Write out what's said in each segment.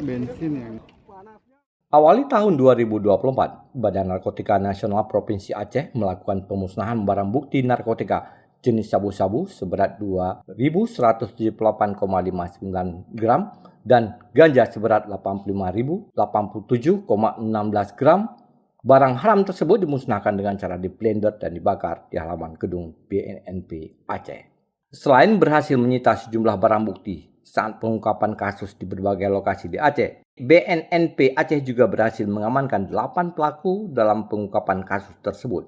bensin yang Awali tahun 2024, Badan Narkotika Nasional Provinsi Aceh melakukan pemusnahan barang bukti narkotika jenis sabu-sabu seberat 2.178,59 gram dan ganja seberat 85.087,16 gram. Barang haram tersebut dimusnahkan dengan cara di-blender dan dibakar di halaman gedung BNNP Aceh. Selain berhasil menyita sejumlah barang bukti saat pengungkapan kasus di berbagai lokasi di Aceh, BNNP Aceh juga berhasil mengamankan 8 pelaku dalam pengungkapan kasus tersebut.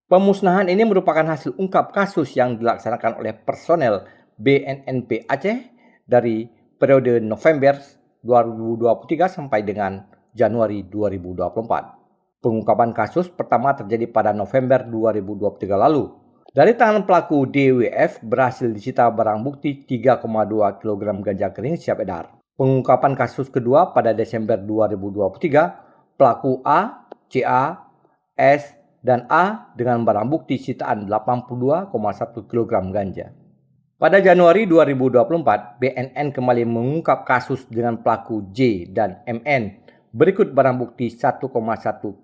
Pemusnahan ini merupakan hasil ungkap kasus yang dilaksanakan oleh personel BNNP Aceh dari periode November 2023 sampai dengan Januari 2024. Pengungkapan kasus pertama terjadi pada November 2023 lalu. Dari tangan pelaku DWF berhasil disita barang bukti 3,2 kg ganja kering siap edar. Pengungkapan kasus kedua pada Desember 2023, pelaku A, CA, S, dan A dengan barang bukti sitaan 82,1 kg ganja. Pada Januari 2024, BNN kembali mengungkap kasus dengan pelaku J dan MN. Berikut barang bukti 1,1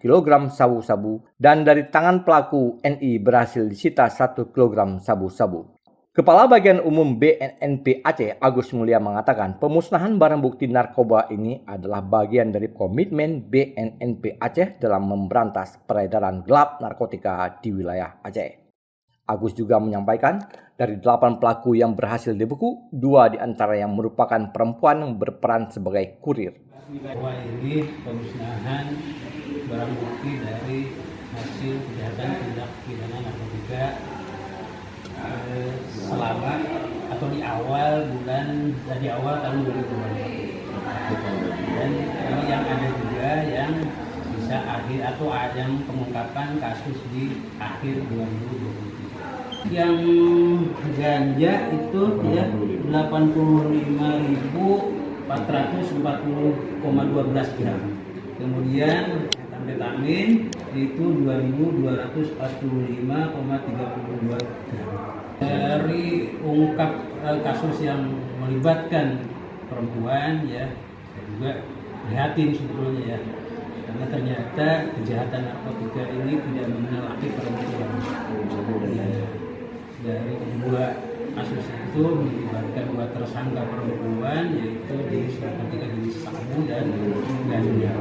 kg sabu-sabu dan dari tangan pelaku NI berhasil disita 1 kg sabu-sabu. Kepala Bagian Umum BNNP Aceh, Agus Mulia mengatakan pemusnahan barang bukti narkoba ini adalah bagian dari komitmen BNNP Aceh dalam memberantas peredaran gelap narkotika di wilayah Aceh. Agus juga menyampaikan dari 8 pelaku yang berhasil dibekuk, 2 diantara yang merupakan perempuan yang berperan sebagai kurir. Bahwa ini pemusnahan barang bukti dari hasil kejahatan tindak pidana narkotika selama atau di awal tahun 2020. Dan ini yang ada juga yang bisa akhir atau yang pengungkapan kasus di akhir 2023. Yang ganja itu ya 85.440,12 gram. Kemudian metamfetamin itu 2.245,32 gram. Dari ungkap kasus yang melibatkan perempuan ya, saya juga prihatin sebetulnya ya, karena ternyata kejahatan narkotika ini tidak mengenal laki perempuan. Ya, dari kedua kasus itu melibatkan 2 tersangka perempuan, yaitu jenis narkotika jenis sabu dan ganja.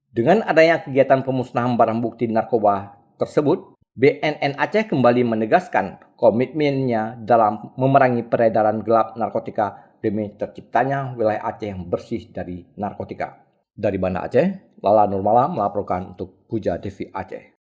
Dengan adanya kegiatan pemusnahan barang bukti narkoba tersebut, BNN Aceh kembali menegaskan komitmennya dalam memerangi peredaran gelap narkotika demi terciptanya wilayah Aceh yang bersih dari narkotika. Dari Banda Aceh, Lala Nurmala melaporkan untuk Puja TV Aceh.